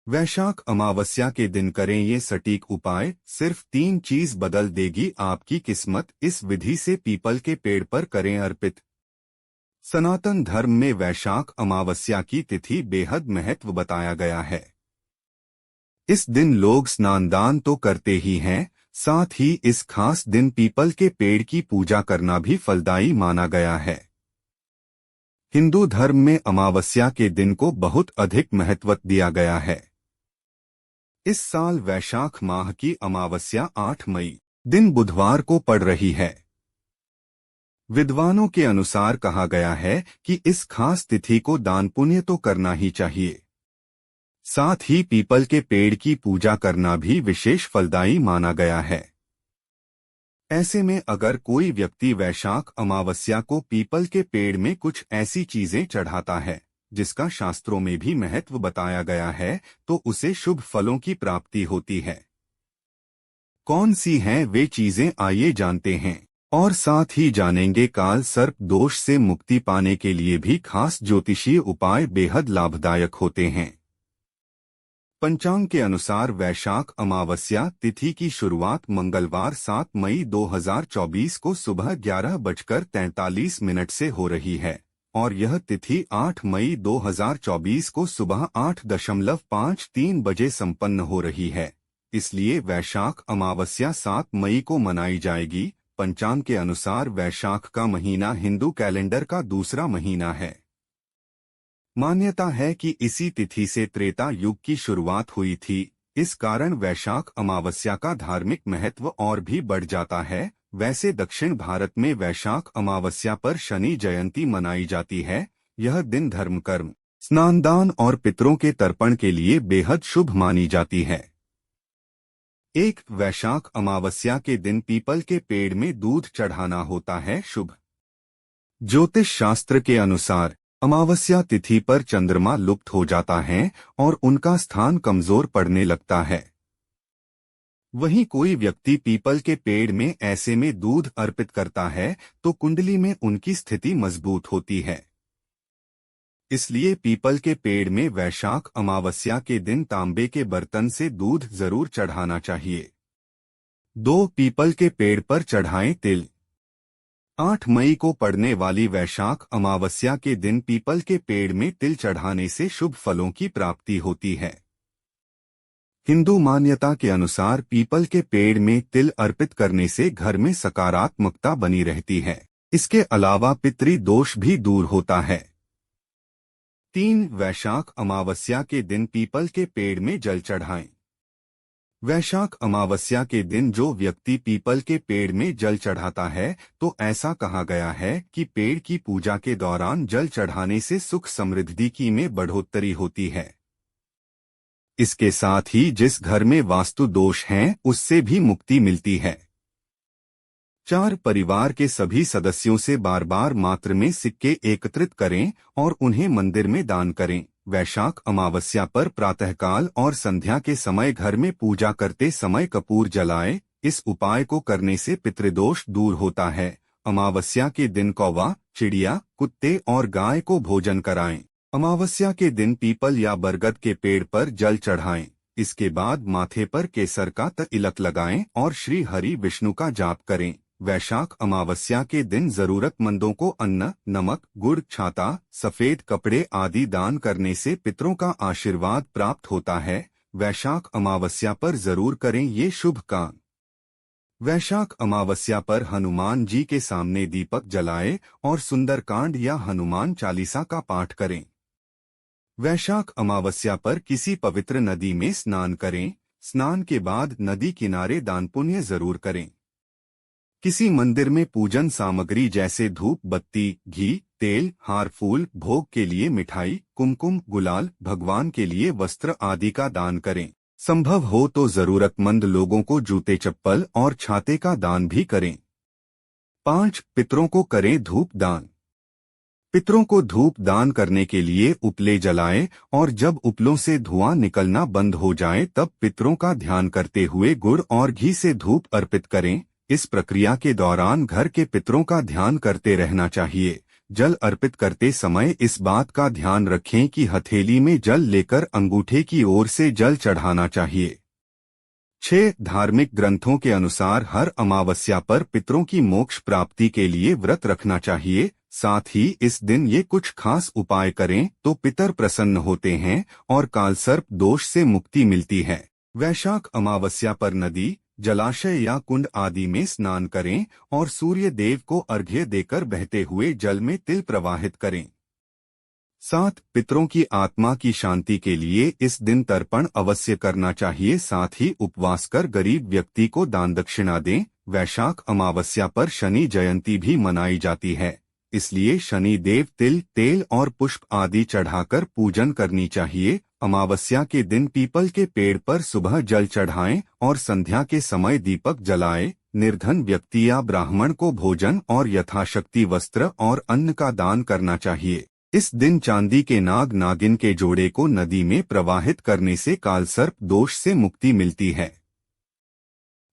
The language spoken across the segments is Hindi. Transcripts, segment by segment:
वैशाख अमावस्या के दिन करें ये सटीक उपाय, सिर्फ 3 चीज बदल देगी आपकी किस्मत। इस विधि से पीपल के पेड़ पर करें अर्पित। सनातन धर्म में वैशाख अमावस्या की तिथि बेहद महत्व बताया गया है। इस दिन लोग स्नान दान तो करते ही हैं, साथ ही इस खास दिन पीपल के पेड़ की पूजा करना भी फलदायी माना गया है। हिंदू धर्म में अमावस्या के दिन को बहुत अधिक महत्व दिया गया है। इस साल वैशाख माह की अमावस्या 8 मई दिन बुधवार को पड़ रही है। विद्वानों के अनुसार कहा गया है कि इस खास तिथि को दान पुण्य तो करना ही चाहिए, साथ ही पीपल के पेड़ की पूजा करना भी विशेष फलदायी माना गया है। ऐसे में अगर कोई व्यक्ति वैशाख अमावस्या को पीपल के पेड़ में कुछ ऐसी चीजें चढ़ाता है जिसका शास्त्रों में भी महत्व बताया गया है, तो उसे शुभ फलों की प्राप्ति होती है। कौन सी हैं वे चीजें, आइए जानते हैं। और साथ ही जानेंगे काल सर्प दोष से मुक्ति पाने के लिए भी खास ज्योतिषीय उपाय बेहद लाभदायक होते हैं। पंचांग के अनुसार वैशाख अमावस्या तिथि की शुरुआत मंगलवार 7 मई 2024 को सुबह 11:43 से हो रही है और यह तिथि 8 मई 2024 को सुबह 8:53 बजे संपन्न हो रही है। इसलिए वैशाख अमावस्या 7 मई को मनाई जाएगी। पंचांग के अनुसार वैशाख का महीना हिंदू कैलेंडर का दूसरा महीना है। मान्यता है कि इसी तिथि से त्रेता युग की शुरुआत हुई थी। इस कारण वैशाख अमावस्या का धार्मिक महत्व और भी बढ़ जाता है। वैसे दक्षिण भारत में वैशाख अमावस्या पर शनि जयंती मनाई जाती है। यह दिन धर्म कर्म, स्नान दान और पितरों के तर्पण के लिए बेहद शुभ मानी जाती है। एक वैशाख अमावस्या के दिन पीपल के पेड़ में दूध चढ़ाना होता है शुभ। ज्योतिष शास्त्र के अनुसार अमावस्या तिथि पर चंद्रमा लुप्त हो जाता है और उनका स्थान कमजोर पड़ने लगता है। वहीं कोई व्यक्ति पीपल के पेड़ में ऐसे में दूध अर्पित करता है तो कुंडली में उनकी स्थिति मजबूत होती है। इसलिए पीपल के पेड़ में वैशाख अमावस्या के दिन तांबे के बर्तन से दूध जरूर चढ़ाना चाहिए। 2 पीपल के पेड़ पर चढ़ाएं तिल। 8 मई को पड़ने वाली वैशाख अमावस्या के दिन पीपल के पेड़ में तिल चढ़ाने से शुभ फलों की प्राप्ति होती है। हिंदू मान्यता के अनुसार पीपल के पेड़ में तिल अर्पित करने से घर में सकारात्मकता बनी रहती है। इसके अलावा पितृ दोष भी दूर होता है। 3 वैशाख अमावस्या के दिन पीपल के पेड़ में जल चढ़ाएं। वैशाख अमावस्या के दिन जो व्यक्ति पीपल के पेड़ में जल चढ़ाता है तो ऐसा कहा गया है कि पेड़ की पूजा के दौरान जल चढ़ाने से सुख समृद्धि की में बढ़ोतरी होती है। इसके साथ ही जिस घर में वास्तु दोष हैं उससे भी मुक्ति मिलती है। 4 परिवार के सभी सदस्यों से बार बार मात्रा में सिक्के एकत्रित करें और उन्हें मंदिर में दान करें। वैशाख अमावस्या पर प्रातःकाल और संध्या के समय घर में पूजा करते समय कपूर जलाएं। इस उपाय को करने से पितृदोष दूर होता है। अमावस्या के दिन कौवा, चिड़िया, कुत्ते और गाय को भोजन कराएं। अमावस्या के दिन पीपल या बरगद के पेड़ पर जल चढ़ाएं। इसके बाद माथे पर केसर का तिलक लगाएं और श्री हरि विष्णु का जाप करें। वैशाख अमावस्या के दिन जरूरतमंदों को अन्न, नमक, गुड़, छाता, सफेद कपड़े आदि दान करने से पितरों का आशीर्वाद प्राप्त होता है। वैशाख अमावस्या पर जरूर करें ये शुभ काम। वैशाख अमावस्या पर हनुमान जी के सामने दीपक जलाएं और सुंदरकांड या हनुमान चालीसा का पाठ करें। वैशाख अमावस्या पर किसी पवित्र नदी में स्नान करें। स्नान के बाद नदी किनारे दान पुण्य जरूर करें। किसी मंदिर में पूजन सामग्री जैसे धूप बत्ती, घी, तेल, हार, फूल, भोग के लिए मिठाई, कुमकुम, गुलाल, भगवान के लिए वस्त्र आदि का दान करें। संभव हो तो जरूरतमंद लोगों को जूते, चप्पल और छाते का दान भी करें। 5 पितरों को करें धूप दान। पितरों को धूप दान करने के लिए उपले जलाएं और जब उपलों से धुआं निकलना बंद हो जाए तब पितरों का ध्यान करते हुए गुड़ और घी से धूप अर्पित करें। इस प्रक्रिया के दौरान घर के पितरों का ध्यान करते रहना चाहिए। जल अर्पित करते समय इस बात का ध्यान रखें कि हथेली में जल लेकर अंगूठे की ओर से जल चढ़ाना चाहिए। 6 धार्मिक ग्रंथों के अनुसार हर अमावस्या पर पितरों की मोक्ष प्राप्ति के लिए व्रत रखना चाहिए। साथ ही इस दिन ये कुछ खास उपाय करें तो पितर प्रसन्न होते हैं और कालसर्प दोष से मुक्ति मिलती है। वैशाख अमावस्या पर नदी, जलाशय या कुंड आदि में स्नान करें और सूर्य देव को अर्घ्य देकर बहते हुए जल में तिल प्रवाहित करें। 7 पितरों की आत्मा की शांति के लिए इस दिन तर्पण अवश्य करना चाहिए। साथ ही उपवास कर गरीब व्यक्ति को दान दक्षिणा दें। वैशाख अमावस्या पर शनि जयंती भी मनाई जाती है, इसलिए शनि देव तिल, तेल और पुष्प आदि चढ़ाकर पूजन करनी चाहिए। अमावस्या के दिन पीपल के पेड़ पर सुबह जल चढ़ाएं और संध्या के समय दीपक जलाएं। निर्धन व्यक्ति या ब्राह्मण को भोजन और यथाशक्ति वस्त्र और अन्न का दान करना चाहिए। इस दिन चांदी के नाग नागिन के जोड़े को नदी में प्रवाहित करने से कालसर्प दोष से मुक्ति मिलती है।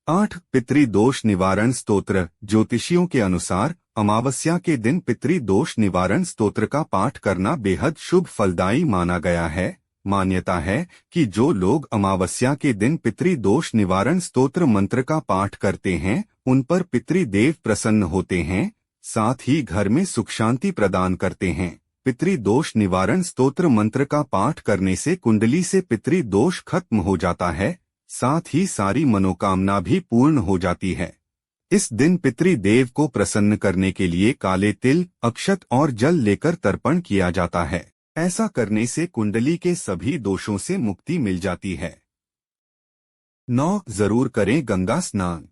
8 पितृदोष निवारण स्तोत्र। ज्योतिषियों के अनुसार अमावस्या के दिन पितृदोष निवारण स्तोत्र का पाठ करना बेहद शुभ फलदायी माना गया है। मान्यता है कि जो लोग अमावस्या के दिन पितृदोष निवारण स्तोत्र मंत्र का पाठ करते हैं उन पर पितृदेव प्रसन्न होते हैं, साथ ही घर में सुख शांति प्रदान करते हैं। पितृदोष निवारण स्तोत्र मंत्र का पाठ करने से कुंडली से पितृदोष खत्म हो जाता है, साथ ही सारी मनोकामना भी पूर्ण हो जाती है। इस दिन पितृदेव को प्रसन्न करने के लिए काले तिल, अक्षत और जल लेकर तर्पण किया जाता है। ऐसा करने से कुंडली के सभी दोषों से मुक्ति मिल जाती है। 9 जरूर करें गंगा स्नान।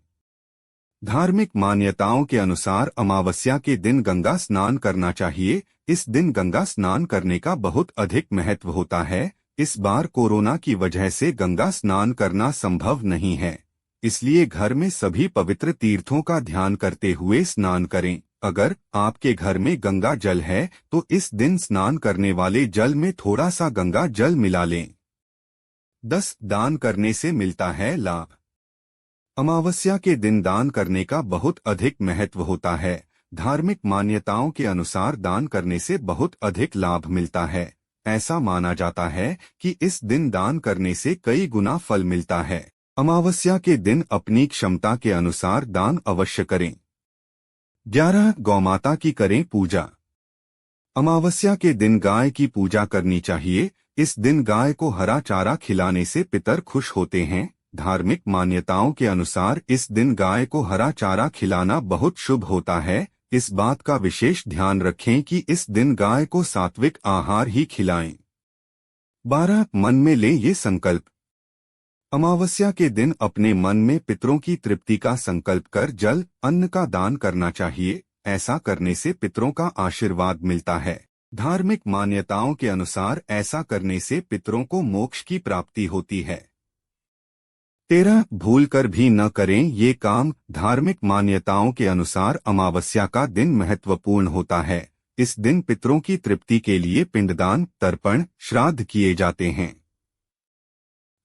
धार्मिक मान्यताओं के अनुसार अमावस्या के दिन गंगा स्नान करना चाहिए। इस दिन गंगा स्नान करने का बहुत अधिक महत्व होता है। इस बार कोरोना की वजह से गंगा स्नान करना संभव नहीं है, इसलिए घर में सभी पवित्र तीर्थों का ध्यान करते हुए स्नान करें। अगर आपके घर में गंगा जल है तो इस दिन स्नान करने वाले जल में थोड़ा सा गंगा जल मिला लें। 10 दान करने से मिलता है लाभ। अमावस्या के दिन दान करने का बहुत अधिक महत्व होता है। धार्मिक मान्यताओं के अनुसार दान करने से बहुत अधिक लाभ मिलता है। ऐसा माना जाता है कि इस दिन दान करने से कई गुना फल मिलता है। अमावस्या के दिन अपनी क्षमता के अनुसार दान अवश्य करें। 11 गौमाता की करें पूजा। अमावस्या के दिन गाय की पूजा करनी चाहिए। इस दिन गाय को हरा चारा खिलाने से पितर खुश होते हैं। धार्मिक मान्यताओं के अनुसार इस दिन गाय को हरा चारा खिलाना बहुत शुभ होता है। इस बात का विशेष ध्यान रखें कि इस दिन गाय को सात्विक आहार ही खिलाएं। 12 मन में लें ये संकल्प। अमावस्या के दिन अपने मन में पितरों की तृप्ति का संकल्प कर जल, अन्न का दान करना चाहिए। ऐसा करने से पितरों का आशीर्वाद मिलता है। धार्मिक मान्यताओं के अनुसार ऐसा करने से पितरों को मोक्ष की प्राप्ति होती है। 13 भूल कर भी न करें ये काम। धार्मिक मान्यताओं के अनुसार अमावस्या का दिन महत्वपूर्ण होता है। इस दिन पितरों की तृप्ति के लिए पिंडदान, तर्पण, श्राद्ध किए जाते हैं।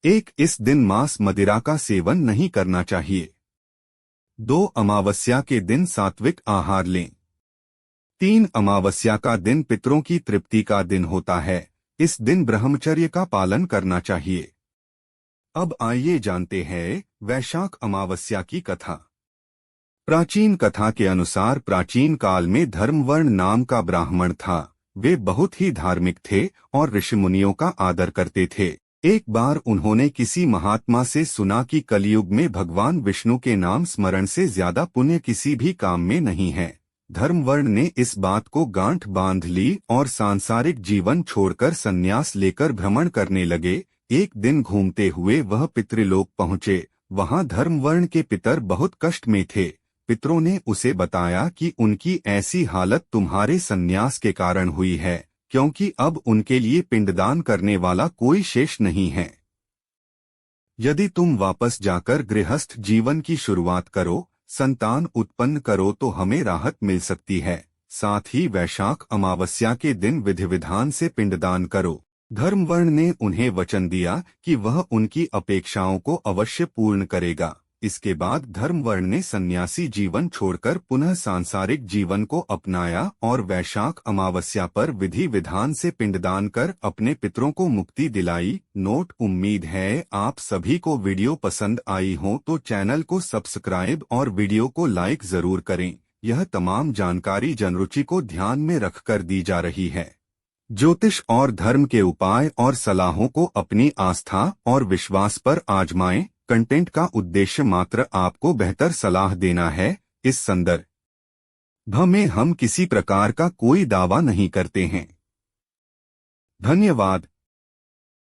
1 इस दिन मांस मदिरा का सेवन नहीं करना चाहिए। 2 अमावस्या के दिन सात्विक आहार लें। 3 अमावस्या का दिन पितरों की तृप्ति का दिन होता है। इस दिन ब्रह्मचर्य का पालन करना चाहिए। अब आइए जानते हैं वैशाख अमावस्या की कथा। प्राचीन कथा के अनुसार प्राचीन काल में धर्मवर्ण नाम का ब्राह्मण था। वे बहुत ही धार्मिक थे और ऋषिमुनियों का आदर करते थे। एक बार उन्होंने किसी महात्मा से सुना कि कलयुग में भगवान विष्णु के नाम स्मरण से ज्यादा पुण्य किसी भी काम में नहीं है। धर्मवर्ण ने इस बात को गांठ बांध ली और सांसारिक जीवन छोड़कर संन्यास लेकर भ्रमण करने लगे। एक दिन घूमते हुए वह पितृलोक पहुँचे। वहां धर्मवर्ण के पितर बहुत कष्ट में थे। पितरों ने उसे बताया कि उनकी ऐसी हालत तुम्हारे संन्यास के कारण हुई है, क्योंकि अब उनके लिए पिंडदान करने वाला कोई शेष नहीं है। यदि तुम वापस जाकर गृहस्थ जीवन की शुरुआत करो, संतान उत्पन्न करो तो हमें राहत मिल सकती है। साथ ही वैशाख अमावस्या के दिन विधि विधान से पिंडदान करो। धर्मवर्ण ने उन्हें वचन दिया कि वह उनकी अपेक्षाओं को अवश्य पूर्ण करेगा। इसके बाद धर्मवर्ण ने सन्यासी जीवन छोड़कर पुनः सांसारिक जीवन को अपनाया और वैशाख अमावस्या पर विधि विधान से पिंडदान कर अपने पितरों को मुक्ति दिलाई। नोट: उम्मीद है आप सभी को वीडियो पसंद आई हो तो चैनल को सब्सक्राइब और वीडियो को लाइक जरूर करें। यह तमाम जानकारी जनरुचि को ध्यान में रखकर दी जा रही है। ज्योतिष और धर्म के उपाय और सलाहों को अपनी आस्था और विश्वास पर आजमाएं। कंटेंट का उद्देश्य मात्र आपको बेहतर सलाह देना है। इस संदर्भ में हम किसी प्रकार का कोई दावा नहीं करते हैं। धन्यवाद।